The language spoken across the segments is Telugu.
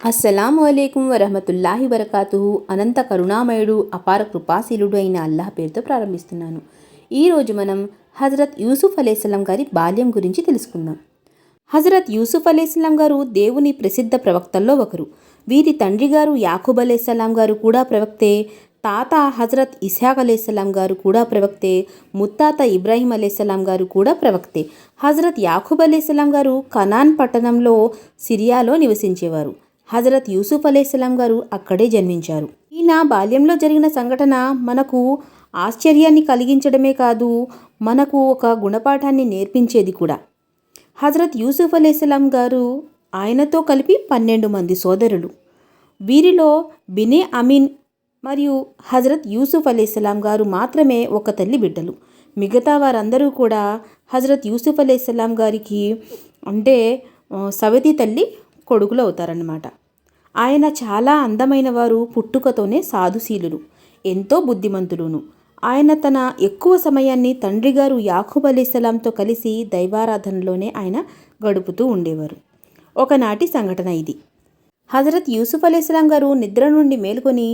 అస్సలాము అలైకుం వరహమతుల్లాహి వరకాతుహు. అనంత కరుణామయుడు అపార కృపాశీలుడు అయిన అల్లాహ్ పేరుతో ప్రారంభిస్తున్నాను. ఈరోజు మనం హజరత్ యూసుఫ్ అలైహిస్సలాం గారి బాల్యం గురించి తెలుసుకుందాం. హజరత్ యూసుఫ్ అలైహిస్సలాం గారు దేవుని ప్రసిద్ధ ప్రవక్తల్లో ఒకరు. వీరి తండ్రి గారు యాకూబ్ అలైహిస్సలాం గారు కూడా ప్రవక్తే. తాత హజరత్ ఇస్హాక్ అలైహిస్సలాం గారు కూడా ప్రవక్తే. ముత్తాత ఇబ్రాహీం అలైహిస్సలాం గారు కూడా ప్రవక్తే. హజరత్ యాకూబ్ అలైహిస్సలాం గారు కనాన్ పట్టణంలో సిరియాలో నివసించేవారు. హజరత్ యూసుఫ్ అలైహిస్సలాం గారు అక్కడే జన్మించారు. ఈయన బాల్యంలో జరిగిన సంఘటన మనకు ఆశ్చర్యాన్ని కలిగించడమే కాదు, మనకు ఒక గుణపాఠాన్ని నేర్పించేది కూడా. హజరత్ యూసుఫ్ అలైహిస్సలాం గారు ఆయనతో కలిపి 12 మంది సోదరులు. వీరిలో బినే అమీన్ మరియు హజరత్ యూసుఫ్ అలైహిస్సలాం గారు మాత్రమే ఒక తల్లి బిడ్డలు. మిగతా వారందరూ కూడా హజరత్ యూసుఫ్ అలైహిస్సలాం గారికి అంటే సవతి తల్లి కొడుకులు అవుతారన్నమాట. ఆయన చాలా అందమైన వారు, పుట్టుకతోనే సాధుశీలులు, ఎంతో బుద్ధిమంతులును. ఆయన తన ఎక్కువ సమయాన్ని తండ్రి గారు యాకూబ్ అలైహిస్సలాంతో కలిసి దైవారాధనలోనే ఆయన గడుపుతూ ఉండేవారు. ఒకనాటి సంఘటన ఇది. హజరత్ యూసుఫ్ అలైహిస్సలాం గారు నిద్ర నుండి మేలుకొని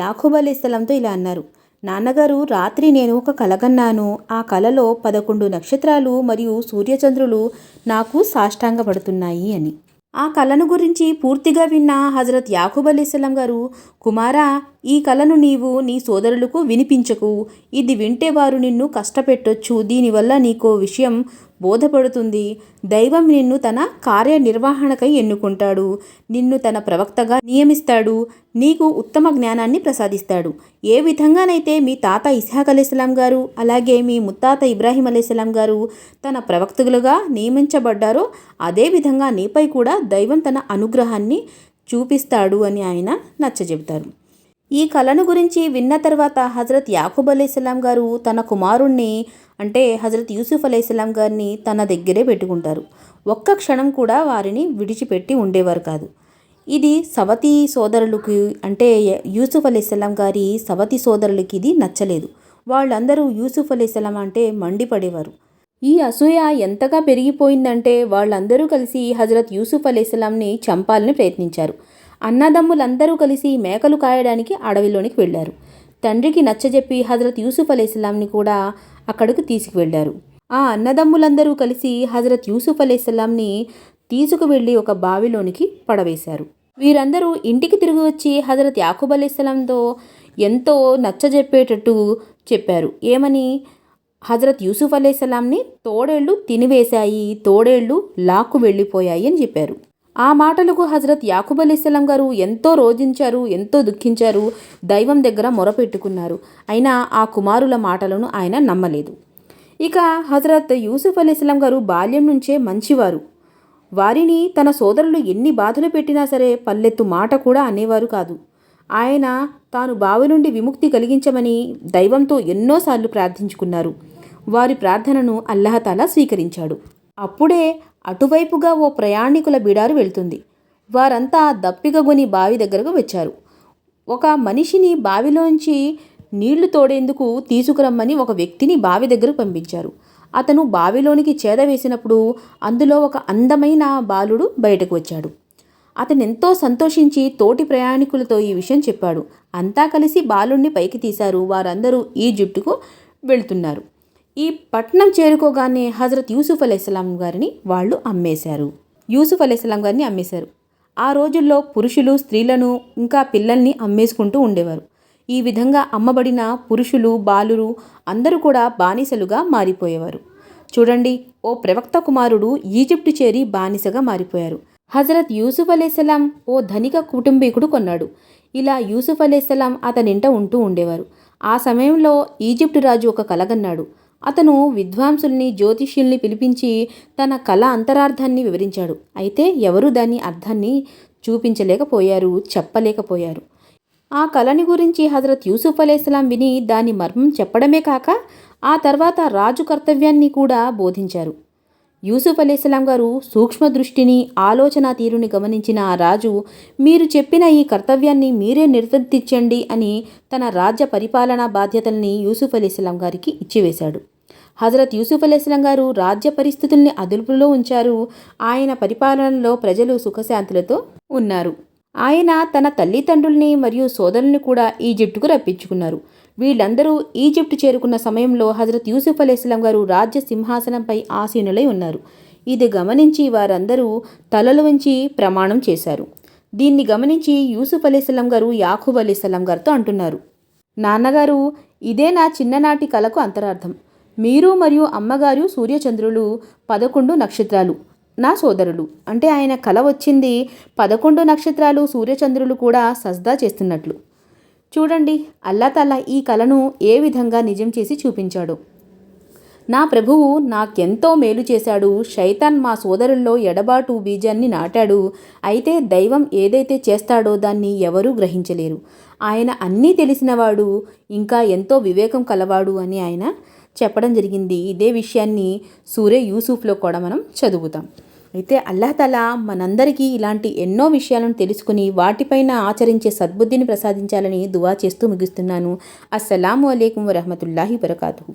యాకూబ్ అలైహిస్సలాంతో ఇలా అన్నారు: నాన్నగారు, రాత్రి నేను ఒక కలగన్నాను. ఆ కలలో 11 నక్షత్రాలు మరియు సూర్యచంద్రులు నాకు సాష్టాంగపడుతున్నాయి అని. ఆ కలను గురించి పూర్తిగా విన్న హజరత్ యాకూబ్ అలైహిస్సలాం గారు, కుమారా, ఈ కలను నీవు నీ సోదరులకు వినిపించకు. ఇది వింటే వారు నిన్ను కష్టపెట్టొచ్చు. దీనివల్ల నీకో విషయం బోధపడుతుంది. దైవం నిన్ను తన కార్యనిర్వహణకై ఎన్నుకుంటాడు. నిన్ను తన ప్రవక్తగా నియమిస్తాడు. నీకు ఉత్తమ జ్ఞానాన్ని ప్రసాదిస్తాడు. ఏ విధంగానైతే మీ తాత ఇస్హాక్ అలైహిస్సలాం గారు అలాగే మీ ముత్తాత ఇబ్రాహీం అలైహిస్సలాం గారు తన ప్రవక్తలుగా నియమించబడ్డారో అదేవిధంగా నీపై కూడా దైవం తన అనుగ్రహాన్ని చూపిస్తాడు అని ఆయన నచ్చజెబుతారు. ఈ కలను గురించి విన్న తర్వాత హజరత్ యాకూబ్ అలైహిస్సలాం గారు తన కుమారుణ్ణి అంటే హజరత్ యూసుఫ్ అలైహిస్సలాం గారిని తన దగ్గరే పెట్టుకుంటారు. ఒక్క క్షణం కూడా వారిని విడిచిపెట్టి ఉండేవారు కాదు. ఇది సవతి సోదరులకి అంటే యూసుఫ్ అలైహిస్సలాం గారి సవతి సోదరులకి ఇది నచ్చలేదు. వాళ్ళందరూ యూసుఫ్ అలైహిస్సలాం అంటే మండిపడేవారు. ఈ అసూయ ఎంతగా పెరిగిపోయిందంటే వాళ్ళందరూ కలిసి హజరత్ యూసుఫ్ అలైహిస్సలాంని చంపాలని ప్రయత్నించారు. అన్నదమ్ములందరూ కలిసి మేకలు కాయడానికి అడవిలోనికి వెళ్ళారు. తండ్రికి నచ్చజెప్పి హజరత్ యూసుఫ్ అలైహిస్సలాంని కూడా అక్కడికి తీసుకువెళ్ళారు. ఆ అన్నదమ్ములందరూ కలిసి హజరత్ యూసుఫ్ అలైహిస్సలాంని తీసుకువెళ్ళి ఒక బావిలోనికి పడవేశారు. వీరందరూ ఇంటికి తిరిగి వచ్చి హజరత్ యాకూబ్ అలైహిస్సలాంతో ఎంతో నచ్చజెప్పేటట్టు చెప్పారు. ఏమని? హజరత్ యూసుఫ్ అలైహిస్సలాంని తోడేళ్లు తినివేశాయి, తోడేళ్లు లాక్కు వెళ్ళిపోయాయి అని చెప్పారు. ఆ మాటలకు హజరత్ యాకూబ్ అలైహిస్సలాం గారు ఎంతో రోధించారు, ఎంతో దుఃఖించారు, దైవం దగ్గర మొరపెట్టుకున్నారు. అయినా ఆ కుమారుల మాటలను ఆయన నమ్మలేదు. ఇక హజరత్ యూసుఫ్ అలైహిస్సలాం గారు బాల్యం నుంచే మంచివారు. వారిని తన సోదరులు ఎన్ని బాధలు పెట్టినా సరే పల్లెత్తు మాట కూడా అనేవారు కాదు. ఆయన తాను బావి నుండి విముక్తి కలిగించమని దైవంతో ఎన్నోసార్లు ప్రార్థించుకున్నారు. వారి ప్రార్థనను అల్లాహతాలా స్వీకరించాడు. అప్పుడే అటువైపుగా ఓ ప్రయాణికుల బిడారు వెళ్తుంది. వారంతా దప్పికగొని బావి దగ్గరకు వచ్చారు. ఒక మనిషిని బావిలోంచి నీళ్లు తోడేందుకు తీసుకురమ్మని ఒక వ్యక్తిని బావి దగ్గరకు పంపించారు. అతను బావిలోనికి చేద వేసినప్పుడు అందులో ఒక అందమైన బాలుడు బయటకు వచ్చాడు. అతను ఎంతో సంతోషించి తోటి ప్రయాణికులతో ఈ విషయం చెప్పాడు. అంతా కలిసి బాలుడిని పైకి తీశారు. వారందరూ ఈజిప్టుకు వెళ్తున్నారు. ఈ పట్నం చేరుకోగానే హజరత్ యూసుఫ్ అలైహిస్సలాం గారిని వాళ్ళు అమ్మేశారు. ఆ రోజుల్లో పురుషులు స్త్రీలను ఇంకా పిల్లల్ని అమ్మేసుకుంటూ ఉండేవారు. ఈ విధంగా అమ్మబడిన పురుషులు, బాలురు అందరూ కూడా బానిసలుగా మారిపోయేవారు. చూడండి, ఓ ప్రవక్త కుమారుడు ఈజిప్టు చేరి బానిసగా మారిపోయారు. హజరత్ యూసుఫ్ అలైహిస్సలాం ఓ ధనిక కుటుంబీకుడు కొన్నాడు. ఇలా యూసుఫ్ అలైహిస్సలాం అతనింట ఉంటూ ఉండేవారు. ఆ సమయంలో ఈజిప్టు రాజు ఒక కలగన్నాడు. అతను విద్వాంసుల్ని, జ్యోతిష్యుల్ని పిలిపించి తన కళ అంతరార్థాన్ని వివరించాడు. అయితే ఎవరూ దాని అర్థాన్ని చూపించలేకపోయారు, చెప్పలేకపోయారు. ఆ కళని గురించి హజరత్ యూసుఫ్ అలైహిస్సలాం విని దాని మర్మం చెప్పడమే కాక ఆ తర్వాత రాజు కర్తవ్యాన్ని కూడా బోధించారు. యూసుఫ్ అలైహిస్సలాం గారు సూక్ష్మ దృష్టిని, ఆలోచన తీరుని గమనించిన ఆ రాజు, మీరు చెప్పిన ఈ కర్తవ్యాన్ని మీరే నిర్వర్తించండి అని తన రాజ్య పరిపాలనా బాధ్యతల్ని యూసుఫ్ అలైహిస్సలాం గారికి ఇచ్చివేశాడు. హజరత్ యూసుఫ్ అలైహిస్సలాం గారు రాజ్య పరిస్థితుల్ని అదుపులో ఉంచారు. ఆయన పరిపాలనలో ప్రజలు సుఖశాంతులతో ఉన్నారు. ఆయన తన తల్లిదండ్రుల్ని మరియు సోదరుల్ని కూడా ఈజిప్టుకు రప్పించుకున్నారు. వీళ్ళందరూ ఈజిప్టు చేరుకున్న సమయంలో హజరత్ యూసుఫ్ అలైహిస్సలాం గారు రాజ్య సింహాసనంపై ఆసీనులై ఉన్నారు. ఇది గమనించి వారందరూ తలలు వంచి ప్రమాణం చేశారు. దీన్ని గమనించి యూసుఫ్ అలైహిస్సలాం గారు యాకూబ్ అలైహిస్సలాం గారితో అంటున్నారు, నాన్నగారు, ఇదే నా చిన్ననాటి కలకు అంతరార్థం. మీరు మరియు అమ్మగారు సూర్యచంద్రులు 11 నక్షత్రాలు నా సోదరులు. అంటే ఆయన కల వచ్చింది 11 నక్షత్రాలు సూర్యచంద్రులు కూడా సజ్దా చేస్తున్నట్లు. చూడండి, అల్లాహ్ ఈ కలను ఏ విధంగా నిజం చేసి చూపించాడు. నా ప్రభువు నాకెంతో మేలు చేశాడు. శైతాన్ మా సోదరుల్లో ఎడబాటు బీజాన్ని నాటాడు. అయితే దైవం ఏదైతే చేస్తాడో దాన్ని ఎవరూ గ్రహించలేరు. ఆయన అన్నీ తెలిసినవాడు, ఇంకా ఎంతో వివేకం కలవాడు అని ఆయన చెప్పడం జరిగింది. ఇదే విషయాన్ని సూరే యూసుఫ్లో కూడా మనం చదువుతాం. అయితే అల్లాహ్ మనందరికీ ఇలాంటి ఎన్నో విషయాలను తెలుసుకుని వాటిపైన ఆచరించే సద్బుద్ధిని ప్రసాదించాలని దువా చేస్తూ ముగిస్తున్నాను. అస్సలాము అలైకుం వరహమతుల్లాహి వబరకాతుహు.